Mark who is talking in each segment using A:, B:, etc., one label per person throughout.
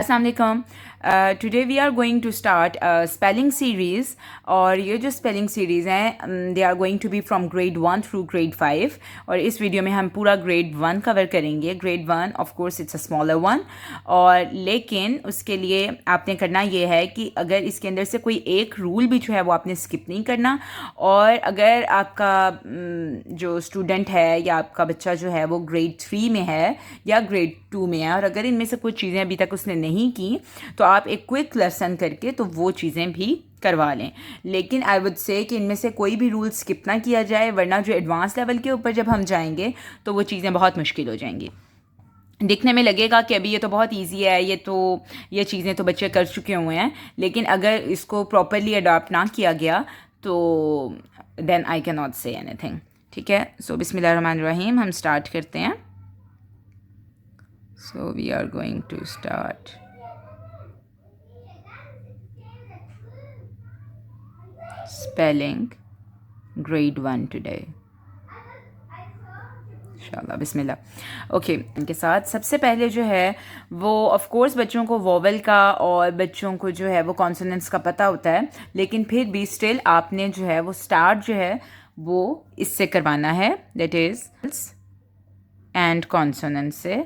A: Assalamualaikum. Today we are going to start a spelling series और ये जो spelling series हैं they are going to be from grade 1 through grade 5 और इस video में हम पूरा grade 1 कवर करेंगे. grade 1 of course it's a smaller one और लेकिन उसके लिए आपने करना ये है कि अगर इसके अंदर से कोई एक रूल भी जो है वो आपने स्किप नहीं करना और अगर आपका जो स्टूडेंट है या आपका बच्चा जो है वो ग्रेड 3 में है या ग्रेड 2 में है और अगर इनमें से कुछ चीज़ें अभी तक उसने नहीं की तो आप एक क्विक लेसन करके तो वो चीज़ें भी करवा लें. लेकिन आई वुड से कि इनमें से कोई भी रूल स्किप ना किया जाए वरना जो एडवांस लेवल के ऊपर जब हम जाएंगे तो वो चीज़ें बहुत मुश्किल हो जाएंगी. दिखने में लगेगा कि अभी ये तो बहुत इजी है, ये चीज़ें तो बच्चे कर चुके हुए हैं, लेकिन अगर इसको प्रॉपरली अडॉप्ट ना किया गया तो then I can not say anything. ठीक है, सो बिस्मिल्लाहिर्रहमानिर्रहीम हम स्टार्ट करते हैं. So we are going to start. Spelling grade 1 today इंशाल्लाह. बिस्मिल्लाह. ओके, इनके साथ सबसे पहले जो है वो ऑफ कोर्स बच्चों को वोवेल का और बच्चों को जो है वो कॉन्सोनेंट्स का पता होता है, लेकिन फिर भी स्टिल आपने जो है वो स्टार्ट जो है वो इससे करवाना है, दैट इज़ एंड कॉन्सोनेंट से.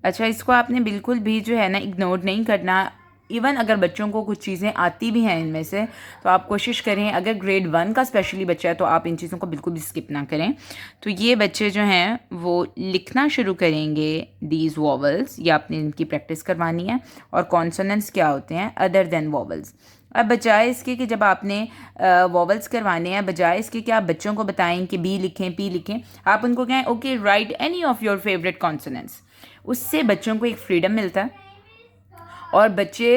A: अच्छा, इसको आपने बिल्कुल भी जो है ना इग्नोर नहीं करना. इवन अगर बच्चों को कुछ चीज़ें आती भी हैं इनमें से तो आप कोशिश करें, अगर ग्रेड 1 का स्पेशली बच्चा है तो आप इन चीज़ों को बिल्कुल भी स्किप ना करें. तो ये बच्चे जो हैं वो लिखना शुरू करेंगे दीज वॉवल्स, या आपने इनकी प्रैक्टिस करवानी है. और कॉन्सोनेंट्स क्या होते हैं अदर देन वॉवल्स. अब बजाय इसके कि जब आपने वॉवल्स करवाने हैं, बजाय इसके कि आप बच्चों को बताएं कि बी लिखें पी लिखें, आप उनको कहें okay right any of your favourite consonants. उससे बच्चों को एक फ्रीडम मिलता है और बच्चे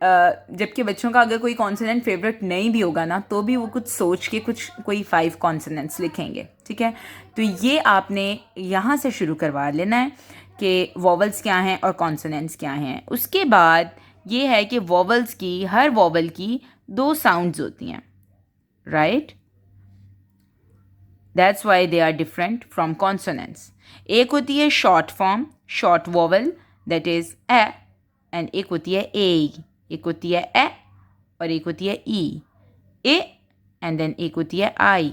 A: जबकि बच्चों का अगर कोई कॉन्सोनेंट फेवरेट नहीं भी होगा ना तो भी वो कुछ सोच के कोई 5 कॉन्सोनेंट्स लिखेंगे. ठीक है, तो ये आपने यहाँ से शुरू करवा लेना है कि वॉवल्स क्या हैं और कॉन्सोनेंट्स क्या हैं. उसके बाद ये है कि वॉवल्स की हर वॉवल की 2 साउंड्स होती हैं, right. That's why they are different from consonants. एक होती है short form, short vowel, that is A, and एक होती है ए, एक होती है ए और एक होती है ई, ए, एंड देन एक होती है आई,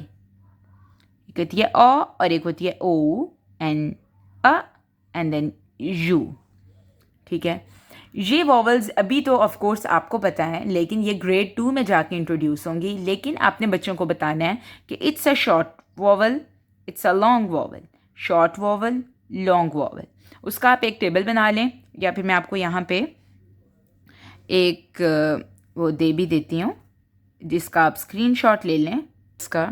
A: एक होती है ओ और एक होती है O, and A, and then U. ठीक है, ये वॉवल्स अभी तो ऑफ कोर्स आपको पता है, लेकिन ये ग्रेड 2 में जाके इंट्रोड्यूस होंगी. लेकिन आपने बच्चों को बताना है कि it's a short vowel, it's a long vowel, short vowel, long vowel. उसका आप एक टेबल बना लें, या फिर मैं आपको यहाँ पे एक वो दे भी देती हूँ जिसका आप स्क्रीनशॉट ले लें. इसका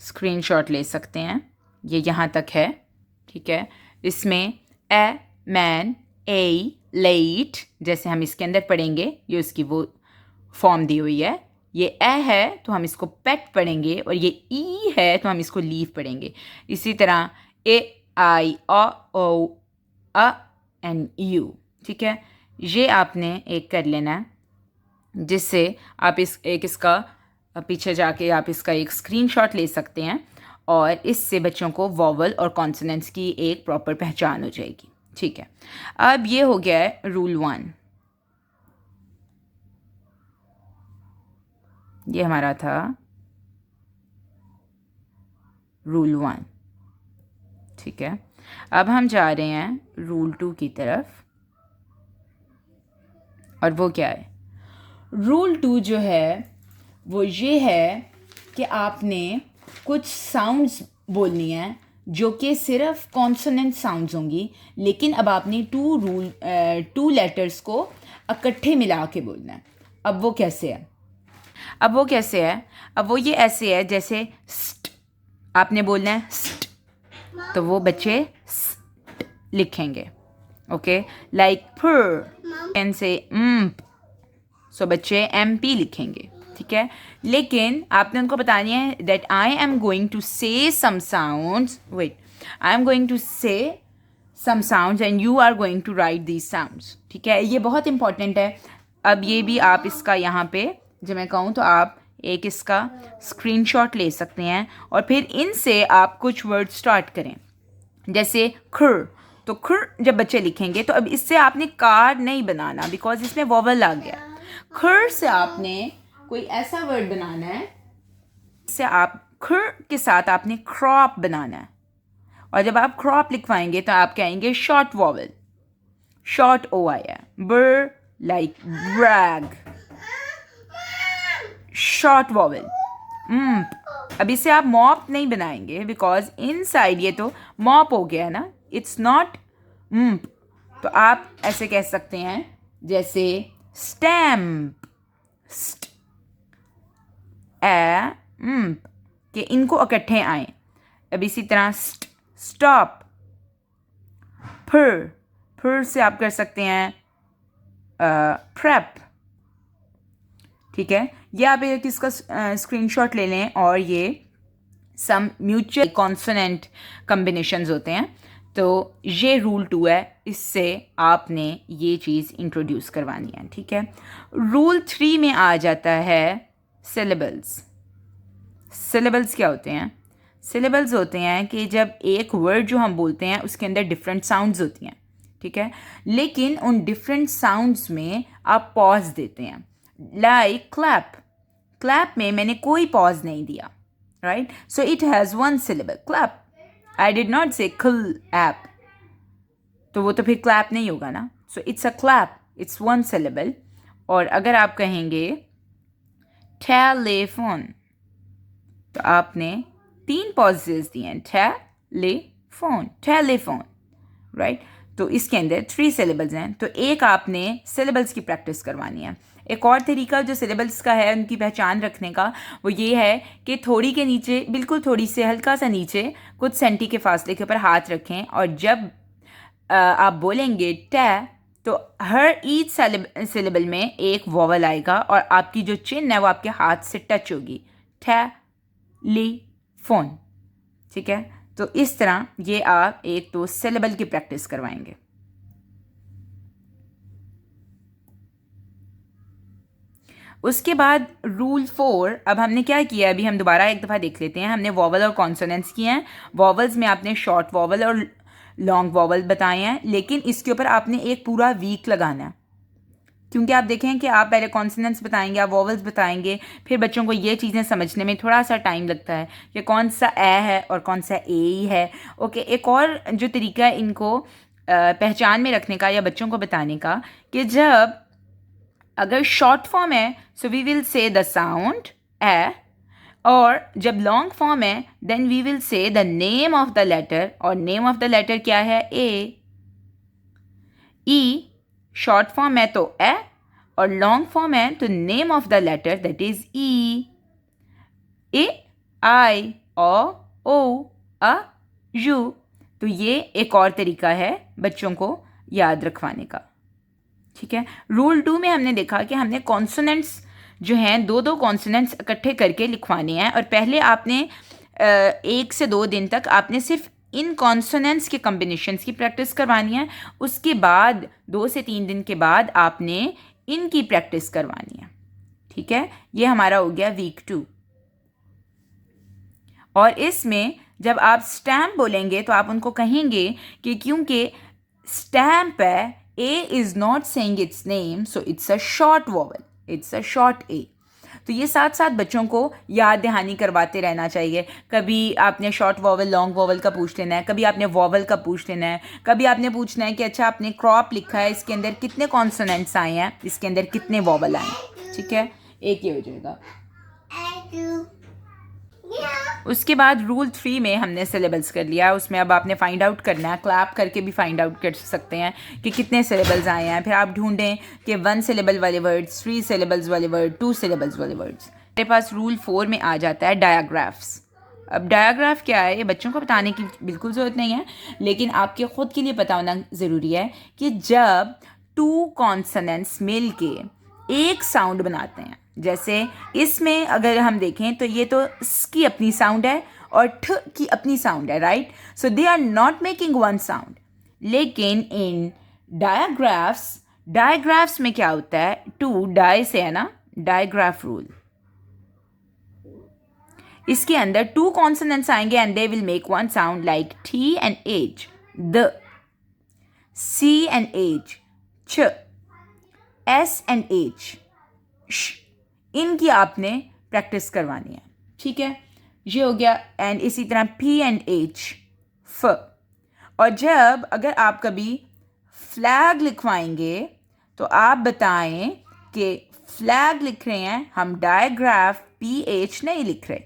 A: स्क्रीनशॉट ले सकते हैं, ये यहाँ तक है. ठीक है, इसमें ए मैन, ए लेट, जैसे हम इसके अंदर पढ़ेंगे, ये उसकी वो फॉर्म दी हुई है. ये ए है तो हम इसको पेट पढ़ेंगे और ये ई है तो हम इसको लीव पढ़ेंगे. इसी तरह ए I O a and you. ठीक है, ये आपने एक कर लेना है जिससे आप इसका पीछे जाके आप इसका एक स्क्रीनशॉट ले सकते हैं और इससे बच्चों को वॉवल और कॉन्सोनेंट्स की एक प्रॉपर पहचान हो जाएगी. ठीक है, अब ये हो गया है रूल 1. ये हमारा था रूल 1. ठीक है, अब हम जा रहे हैं रूल 2 की तरफ. और वो क्या है? रूल 2 जो है वो ये है कि आपने कुछ साउंड्स बोलनी है जो कि सिर्फ कॉन्सोनेंट साउंड्स होंगी, लेकिन अब आपने 2 लेटर्स को इकट्ठे मिला के बोलना है. अब वो कैसे है? अब वो ये ऐसे है जैसे स्ट, आपने बोलना है स्ट, तो वो बच्चे स्ट लिखेंगे. ओके, लाइक फर एन से सो बच्चे एम पी लिखेंगे. ठीक है, लेकिन आपने उनको बतानी है that I am going to say some sounds, wait, I am going to say some sounds and you are going to write these sounds. ठीक है, ये बहुत इंपॉर्टेंट है. अब ये भी आप इसका यहाँ पे जब मैं कहूँ तो आप एक इसका स्क्रीनशॉट ले सकते हैं और फिर इनसे आप कुछ वर्ड स्टार्ट करें. जैसे खुर, तो खुर जब बच्चे लिखेंगे तो अब इससे आपने कार नहीं बनाना, बिकॉज इसमें वॉवल आ गया। खुर से आपने कोई ऐसा वर्ड बनाना है, इससे आप खुर के साथ आपने क्रॉप बनाना है, और जब आप क्रॉप लिखवाएंगे तो आप कहेंगे शॉर्ट वॉवल, शॉर्ट ओ आया, बर लाइक ब्रैग, शॉर्ट वॉवल। अब इसे आप मॉप नहीं बनाएंगे, बिकॉज इनसाइड ये तो मॉप हो गया है ना, इट्स नॉट तो आप ऐसे कह सकते हैं जैसे स्टैम्प, कि इनको इकट्ठे आए। अब इसी तरह स्टॉप, फिर से आप कर सकते हैं प्रेप। ठीक है, ये आप एक इसका स्क्रीनशॉट ले लें, और ये सम म्यूचुअल कॉन्सोनेंट कॉम्बिनेशंस होते हैं। तो ये रूल 2 है, इससे आपने ये चीज़ इंट्रोड्यूस करवानी है। ठीक है, रूल 3 में आ जाता है सिलेबल्स। सिलेबल्स क्या होते हैं? सिलेबल्स होते हैं कि जब एक वर्ड जो हम बोलते हैं उसके अंदर डिफरेंट साउंड्स होती हैं, ठीक है, लेकिन उन डिफरेंट साउंड्स में आप पॉज देते हैं। लाइक क्लैप, क्लैप में मैंने कोई पॉज नहीं दिया, right, so it has one syllable, clap. I did not से ऐप, तो वो तो फिर क्लैप नहीं होगा ना, so it's a clap, it's one syllable. और अगर आप कहेंगे टेलीफोन, तो आपने 3 पॉजेज दिए हैं, टेलीफोन, राइट, तो इसके अंदर 3 सिलेबल्स हैं, तो एक आपने सिलेबल्स की प्रैक्टिस करवानी है। एक और तरीका जो सिलेबल्स का है उनकी पहचान रखने का, वो ये है कि थोड़ी के नीचे, बिल्कुल थोड़ी से हल्का सा नीचे, कुछ सेंटी के फासले के ऊपर हाथ रखें, और जब आप बोलेंगे तो हर ईच सिलेबल में एक वॉवल आएगा, और आपकी जो चिन है वो आपके हाथ से टच होगी, टेलीफोन। ठीक है, तो इस तरह ये आप एक तो सिलेबल की प्रैक्टिस करवाएंगे। उसके बाद रूल 4, अब हमने क्या किया, अभी हम दोबारा एक दफ़ा देख लेते हैं। हमने वॉवल और कॉन्सोनेंट्स किए हैं। वॉवल्स में आपने शॉर्ट वॉवल और लॉन्ग वॉवल बताए हैं, लेकिन इसके ऊपर आपने एक पूरा वीक लगाना है, क्योंकि आप देखें कि आप पहले कॉन्सोनेंट्स बताएंगे, आप वॉवल्स बताएंगे, फिर बच्चों को ये चीज़ें समझने में थोड़ा सा टाइम लगता है कि कौन सा ए है और कौन सा ए है। ओके, एक और जो तरीका है इनको पहचान में रखने का या बच्चों को बताने का, कि जब अगर शॉर्ट फॉर्म है so we will say the sound A, और जब लॉन्ग फॉर्म है then we will say the name of the letter, और नेम ऑफ द लेटर क्या है, ए। ई शॉर्ट फॉर्म है तो ए, और लॉन्ग फॉर्म है तो name of the letter that is E. A, I, O, uh, U. तो ये एक और तरीका है बच्चों को याद रखवाने का। ठीक है, रूल 2 में हमने देखा कि हमने कॉन्सोनेंट्स जो हैं 2-2 कॉन्सोनेंट्स इकट्ठे करके लिखवाने हैं, और पहले आपने 1 से 2 दिन तक आपने सिर्फ इन कॉन्सोनेंट्स के कॉम्बिनेशंस की प्रैक्टिस करवानी है। उसके बाद 2 से 3 दिन के बाद आपने इनकी प्रैक्टिस करवानी है। ठीक है, ये हमारा हो गया वीक 2। और इसमें जब आप स्टैम्प बोलेंगे तो आप उनको कहेंगे कि क्योंकि स्टैम्प है, A is not saying its name, so it's a short vowel, it's a short A। तो ये साथ साथ बच्चों को याद दहानी करवाते रहना चाहिए। कभी आपने शॉर्ट वॉवल लॉन्ग वॉवल का पूछ लेना है, कभी आपने वॉवल का पूछ लेना है, कभी आपने पूछना है कि अच्छा आपने क्रॉप लिखा है, इसके अंदर कितने कॉन्सोनेंट्स आए हैं, इसके अंदर कितने वॉवल आए हैं। ठीक है, एक ये हो जाएगा। उसके बाद रूल 3 में हमने सिलेबल्स कर लिया, उसमें अब आपने फाइंड आउट करना है, क्लैप करके भी फाइंड आउट कर सकते हैं कि कितने सिलेबल्स आए हैं। फिर आप ढूंढें कि 1 सिलेबल वाले वर्ड्स, 3 सिलेबल्स वाले वर्ड, 2 सिलेबल्स वाले वर्ड्स। मेरे पास रूल 4 में आ जाता है डायाग्राफ्स। अब डायाग्राफ क्या है, ये बच्चों को बताने की बिल्कुल ज़रूरत नहीं है, लेकिन आपके ख़ुद के लिए पता होना ज़रूरी है कि जब 2 कॉन्सोनेंट्स मिल के एक साउंड बनाते हैं, जैसे इसमें अगर हम देखें तो ये तो स की अपनी साउंड है और ठ की अपनी साउंड है, right, so they are not making one sound. लेकिन इन डायग्राफ्स में क्या होता है, 2 डाई से है ना, डायग्राफ रूल, इसके अंदर 2 कॉन्सोनेंट्स आएंगे and they will make one sound like T and H, the. C and H, ch, S and H, श, इनकी आपने प्रैक्टिस करवानी है, ठीक है, ये हो गया. एंड इसी तरह P and H, फ. और जब अगर आप कभी फ्लैग लिखवाएंगे तो आप बताएं कि फ्लैग लिख रहे हैं, हम डायग्राफ PH नहीं लिख रहे.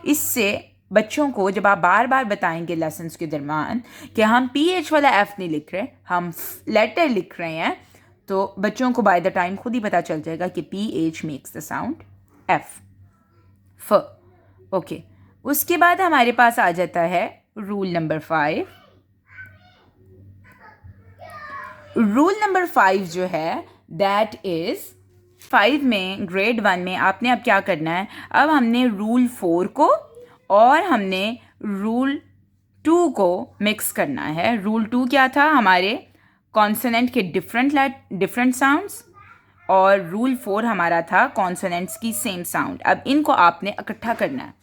A: इससे बच्चों को जब आप बार बार बताएंगे लेसन्स के दरमियान कि हम PH वाला F नहीं लिख रहे, हम लेटर लिख रहे हैं, तो बच्चों को बाय द टाइम खुद ही पता चल जाएगा कि PH makes the sound F, फ. ओके, उसके बाद हमारे पास आ जाता है रूल नंबर 5. रूल नंबर 5 जो है दैट इज़ 5 में ग्रेड 1 में आपने अब क्या करना है, अब हमने रूल 4 को और हमने रूल 2 को मिक्स करना है. रूल 2 क्या था, हमारे कॉन्सोनेंट के डिफरेंट साउंड्स, और रूल 4 हमारा था कॉन्सोनेंट्स की सेम साउंड. अब इनको आपने इकट्ठा करना है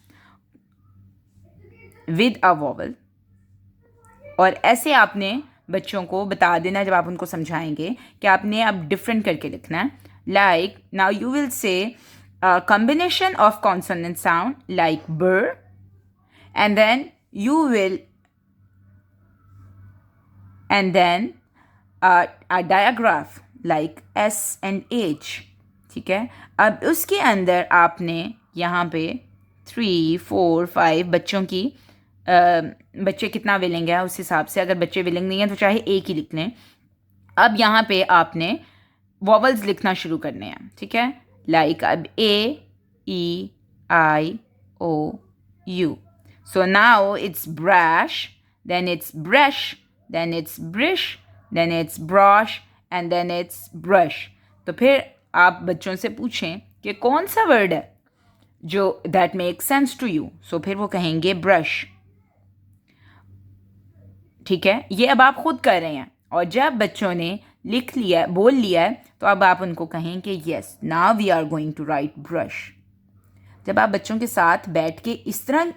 A: विद अ वोवल, और ऐसे आपने बच्चों को बता देना जब आप उनको समझाएंगे कि आपने अब डिफरेंट करके लिखना है. Like now you will say combination of consonant sound like b, and then you will, and then a digraph like S and H, ठीक है. अब उसके अंदर आपने यहाँ पे 3, 4, 5 बच्चों की बच्चे कितना विलिंग है उस हिसाब से, अगर बच्चे विलिंग नहीं हैं तो चाहे एक ही लिख लें. अब यहाँ पे आपने वॉवल्स लिखना शुरू करने हैं, ठीक है. लाइक अब A, E, I, O, U. So now it's brush, then it's brush, then it's brish, then it's brush, and then it's brush. तो फिर आप बच्चों से पूछें कि कौन सा वर्ड है जो that makes sense to you. So फिर वो कहेंगे brush, ठीक है. ये अब आप खुद कर रहे हैं, और जब बच्चों ने लिख लिया, बोल लिया है, तो अब आप उनको कहें कि yes now we are going to write brush. जब आप बच्चों के साथ बैठ के इस तरह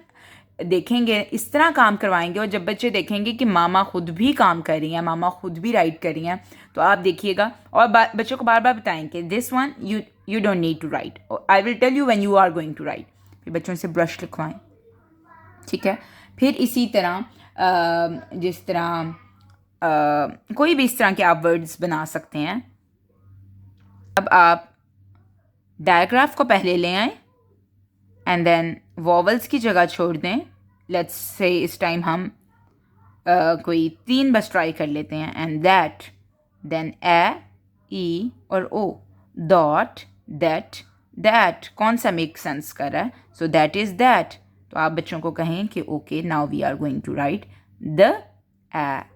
A: देखेंगे, इस तरह काम करवाएंगे, और जब बच्चे देखेंगे कि मामा खुद भी काम कर रही हैं, मामा खुद भी राइट कर रही हैं, तो आप देखिएगा और बच्चों को बार बार बताएंगे this one you don't need to write, I will tell you when you are going to write. फिर बच्चों से ब्रश लिखवाएं, ठीक है. फिर इसी तरह जिस तरह कोई भी इस तरह के आप वर्ड्स बना सकते हैं. अब आप डायग्राफ को पहले ले आएं एंड देन वॉवल्स की जगह छोड़ दें. लेट्स से इस टाइम हम कोई 3 बस ट्राई कर लेते हैं. एंड दैट, देन ए, ई और ओ, डॉट, दैट कौन सा मेक सेंस कर रहा है, सो दैट इज़ दैट. तो आप बच्चों को कहें कि okay now we are going to write the at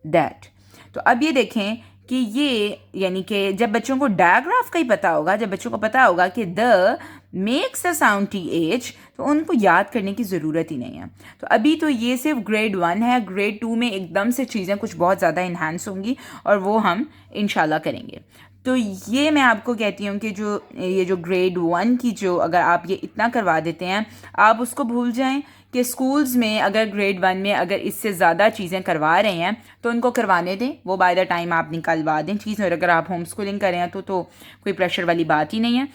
A: that. तो अब ये देखें कि ये यानी कि जब बच्चों को डायग्राफ का ही पता होगा, जब बच्चों को पता होगा कि the makes the sound TH, तो उनको याद करने की ज़रूरत ही नहीं है. तो अभी तो ये सिर्फ ग्रेड 1 है. ग्रेड 2 में एकदम से चीज़ें कुछ बहुत ज़्यादा इन्हांस होंगी, और वो हम इंशाल्लाह करेंगे. तो ये मैं आपको कहती हूँ कि ये जो ग्रेड 1 की जो अगर आप ये इतना करवा देते हैं, आप उसको भूल जाएं कि स्कूल्स में अगर ग्रेड 1 में अगर इससे ज़्यादा चीज़ें करवा रहे हैं तो उनको करवाने दें. वो बाय द टाइम आप निकलवा दें चीज़. और अगर आप होम स्कूलिंग कर रहे हैं तो कोई प्रेशर वाली बात ही नहीं है.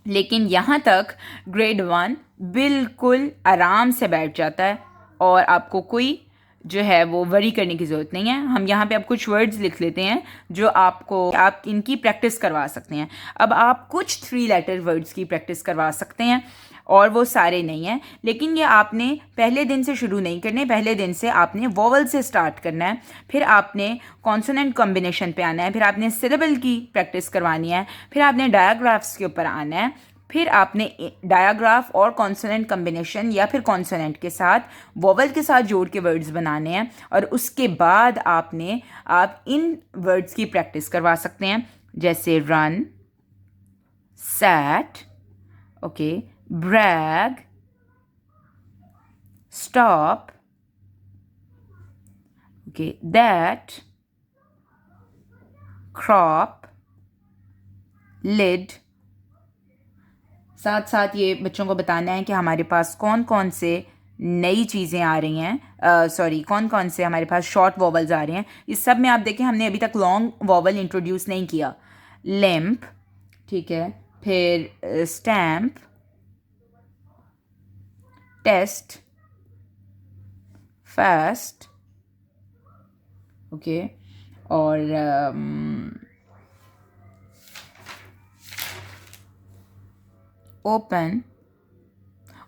A: लेकिन यहाँ तक ग्रेड 1 बिल्कुल आराम से बैठ जाता है, और आपको कोई जो है वो वरी करने की ज़रूरत नहीं है. हम यहाँ पे अब कुछ वर्ड्स लिख लेते हैं जो आप इनकी प्रैक्टिस करवा सकते हैं. अब आप कुछ 3 लेटर वर्ड्स की प्रैक्टिस करवा सकते हैं, और वो सारे नहीं हैं. लेकिन ये आपने पहले दिन से शुरू नहीं करने. पहले दिन से आपने वोवल से स्टार्ट करना है, फिर आपने कॉन्सोनेंट कॉम्बिनेशन पे आना है, फिर आपने सिलेबल की प्रैक्टिस करवानी है, फिर आपने डायग्राफ्स के ऊपर आना है, फिर आपने डायग्राफ और कॉन्सोनेंट कॉम्बिनेशन या फिर कॉन्सोनेंट के साथ वोवल के साथ जोड़ के वर्ड्स बनाने हैं, और उसके बाद आप इन वर्ड्स की प्रैक्टिस करवा सकते हैं. जैसे run, sat, okay, brag, stop, okay, that, crop, lid. साथ साथ ये बच्चों को बताना है कि हमारे पास कौन कौन से नई चीज़ें आ रही हैं, सॉरी कौन कौन से हमारे पास शॉर्ट वॉवल्स आ रहे हैं, इस सब में आप देखें हमने अभी तक लॉन्ग वॉवल इंट्रोड्यूस नहीं किया. लैम्प, ठीक है, फिर स्टैम्प, टेस्ट, फास्ट, ओके, और ओपन.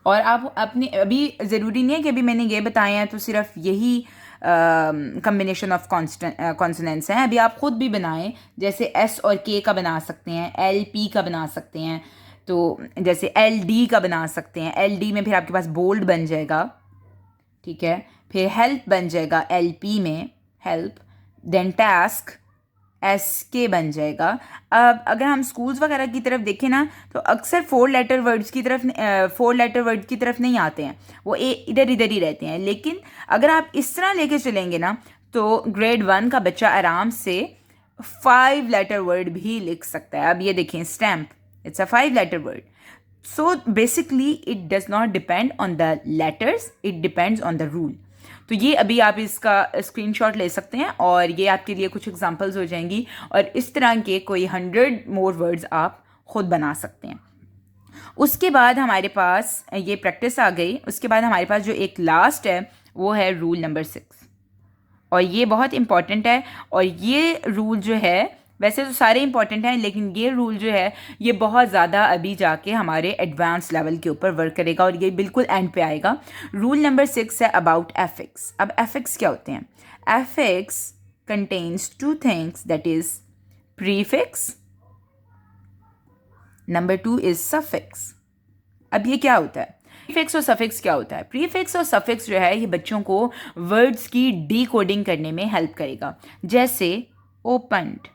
A: और आप अपने अभी ज़रूरी नहीं है कि अभी मैंने ये बताए हैं तो सिर्फ यही कम्बिनेशन ऑफ कॉन्सोनेंट्स हैं. अभी आप ख़ुद भी बनाएं, जैसे एस और के का बना सकते हैं, एल पी का बना सकते हैं, तो जैसे एल डी का बना सकते हैं. एल डी में फिर आपके पास बोल्ड बन जाएगा, ठीक है. फिर हेल्प बन जाएगा एल पी में, हेल्प. देन टास्क एस के बन जाएगा. अब अगर हम स्कूल्स वगैरह की तरफ देखें ना, तो अक्सर 4 लेटर वर्ड्स की तरफ 4 लेटर वर्ड्स की तरफ नहीं आते हैं, वो इधर इधर ही रहते हैं. लेकिन अगर आप इस तरह लेके चलेंगे ना, तो ग्रेड 1 का बच्चा आराम से 5 लेटर वर्ड भी लिख सकता है. अब ये देखें, stamp, it's a 5 letter word. So basically it does not depend on the letters, it depends on the rule. तो ये अभी आप इसका स्क्रीनशॉट ले सकते हैं और ये आपके लिए कुछ एग्जांपल्स हो जाएंगी, और इस तरह के कोई 100 मोर वर्ड्स आप खुद बना सकते हैं. उसके बाद हमारे पास ये प्रैक्टिस आ गई. उसके बाद हमारे पास जो एक लास्ट है वो है रूल नंबर 6, और ये बहुत इम्पॉर्टेंट है. और ये रूल जो है, वैसे तो सारे इंपॉर्टेंट हैं, लेकिन ये रूल जो है ये बहुत ज़्यादा अभी जाके हमारे एडवांस लेवल के ऊपर वर्क करेगा, और ये बिल्कुल एंड पे आएगा. रूल नंबर 6 है अबाउट एफिक्स. अब एफिक्स क्या होते हैं? Affix contains 2 things, that is prefix, number 2 is suffix. अब ये क्या होता है? प्रीफिक्स और सफिक्स क्या होता है? प्रीफिक्स और सफिक्स जो है ये बच्चों को वर्ड्स की डीकोडिंग करने में हेल्प करेगा. जैसे ओपन्ड,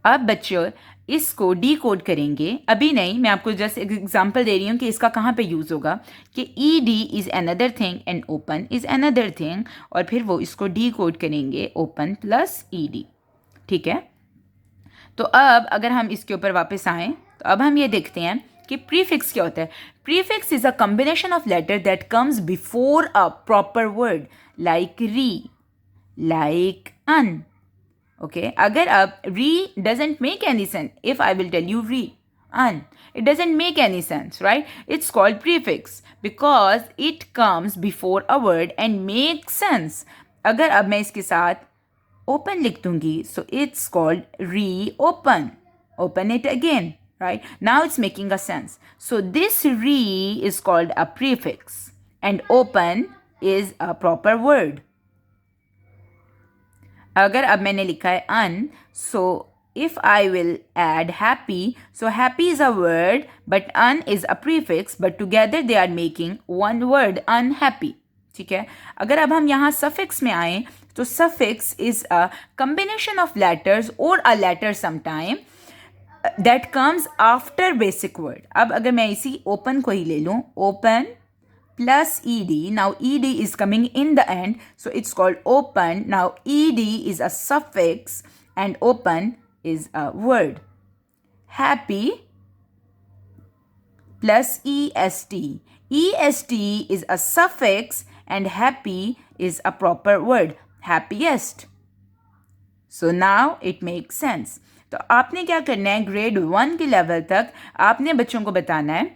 A: अब बच्चों इसको डी कोड करेंगे. अभी नहीं, मैं आपको जस्ट एक एग्जांपल दे रही हूँ कि इसका कहाँ पे यूज़ होगा, कि E D is another thing and open is another thing, और फिर वो इसको डी कोड करेंगे ओपन प्लस ई डी, ठीक है. तो अब अगर हम इसके ऊपर वापस आएँ, तो अब हम ये देखते हैं कि प्रीफिक्स क्या होता है. Prefix is a combination of letter that comes before a proper word, like re, like un. Okay, agar re doesn't make any sense. If I will tell you re, un, it doesn't make any sense, right? It's called prefix because it comes before a word and makes sense. अगर अब मैं इसके साथ open लिख दूंगी, so it's called reopen. Open it again, right? Now it's making a sense. So this re is called a prefix and open is a proper word. अगर अब मैंने लिखा है un, so if I will add happy, so happy is a word but un is a prefix, but together they are making one word unhappy, ठीक है. अगर अब हम यहाँ सफिक्स में आए, तो suffix is a combination of letters और a letter sometime that comes after basic word. अब अगर मैं इसी ओपन को ही ले लूँ, open plus ed. Now ed is coming in the end, so it's called open. Now ed is a suffix and open is a word. Happy plus est. Est is a suffix and happy is a proper word. Happiest. So now it makes sense. तो आपने क्या करना है, grade 1 के level तक आपने बच्चों को बताना है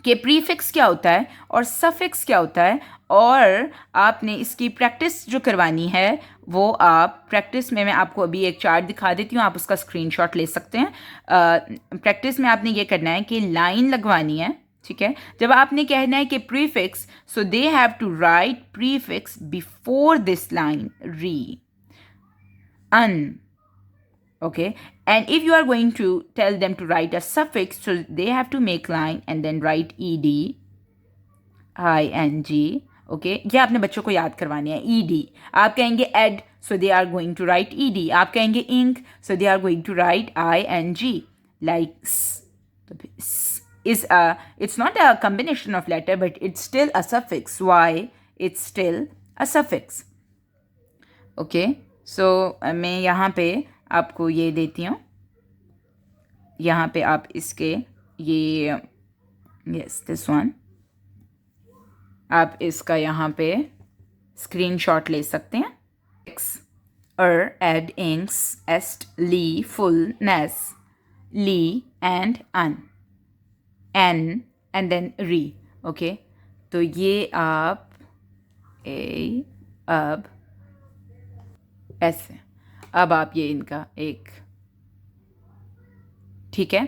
A: कि प्रीफिक्स क्या होता है और सफिक्स क्या होता है, और आपने इसकी प्रैक्टिस जो करवानी है वो आप प्रैक्टिस में, मैं आपको अभी एक चार्ट दिखा देती हूँ, आप उसका स्क्रीनशॉट ले सकते हैं. प्रैक्टिस में आपने ये करना है कि लाइन लगवानी है, ठीक है. जब आपने कहना है कि prefix, so they have to write prefix before this line re, un. Okay, and if you are going to tell them to write a suffix, so they have to make line and then write ed, ing. Okay, ये आपने बच्चों को याद करवानी है. ed, आप कहेंगे ed, so they are going to write ed. आप कहेंगे ink, so they are going to write ing. Like s, is a, it's not a combination of letter, but it's still a suffix. Why? It's still a suffix. Okay, so मैं यहाँ पे आपको ये देती हूँ, यहाँ पे आप इसके ये, यस दिस वन, आप इसका यहाँ पे स्क्रीनशॉट ले सकते हैं. Ed, inks, est, li, full, nes, li and an, n and then re. Okay, तो ये आप अब ऐसे, अब आप ये इनका एक, ठीक है.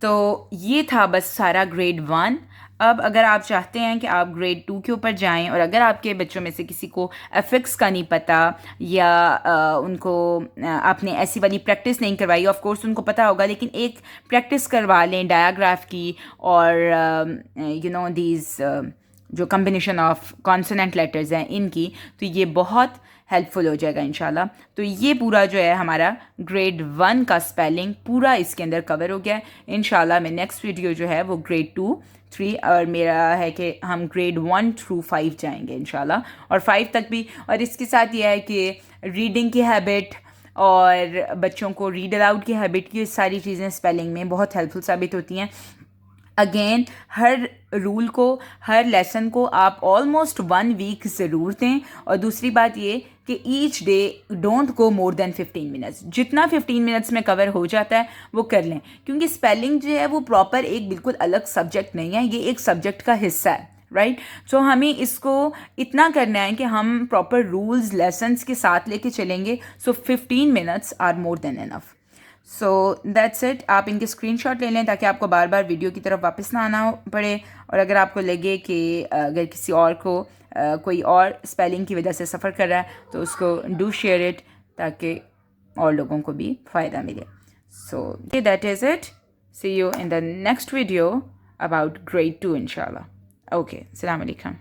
A: तो ये था बस सारा ग्रेड 1. अब अगर आप चाहते हैं कि आप ग्रेड 2 के ऊपर जाएं, और अगर आपके बच्चों में से किसी को एफिक्स का नहीं पता, या उनको आपने ऐसी वाली प्रैक्टिस नहीं करवाई, ऑफ कोर्स उनको पता होगा, लेकिन एक प्रैक्टिस करवा लें डायाग्राफ की, और दीज जो कम्बिनेशन ऑफ कॉन्सोनेंट लेटर्स हैं इनकी, तो ये बहुत हेल्पफुल हो जाएगा इंशाल्लाह. तो ये पूरा जो है हमारा ग्रेड 1 का स्पेलिंग पूरा इसके अंदर कवर हो गया है. इंशाल्लाह मैं नेक्स्ट वीडियो जो है वो ग्रेड 2, 3 और मेरा है कि हम ग्रेड 1 थ्रू 5 जाएंगे इंशाल्लाह, और 5 तक भी. और इसके साथ ये है कि रीडिंग की हैबिट और बच्चों को रीड अलाउड की हैबिट, की सारी चीज़ें स्पेलिंग में बहुत हेल्पफुल साबित होती हैं. अगेन, हर रूल को, हर लेसन को आप ऑलमोस्ट 1 वीक ज़रूर दें. और दूसरी बात ये कि each day don't go more than 15 minutes. जितना 15 मिनट्स में कवर हो जाता है वो कर लें, क्योंकि स्पेलिंग जो है वो प्रॉपर एक बिल्कुल अलग सब्जेक्ट नहीं है, ये एक सब्जेक्ट का हिस्सा है, राइट. सो हमें इसको इतना करना है कि हम प्रॉपर रूल्स लेसन्स के साथ लेके चलेंगे. So 15 minutes are more than enough. So that's it. आप इनके स्क्रीनशॉट ले लें ताकि आपको बार बार वीडियो की तरफ वापस ना आना पड़े. और अगर आपको लगे कि अगर किसी और को कोई और स्पेलिंग की वजह से सफ़र कर रहा है तो उसको डू शेयर इट, ताकि और लोगों को भी फ़ायदा मिले. So that is it. See you in the next video about grade 2 इंशाल्लाह. ओके, अस्सलाम वालेकुम.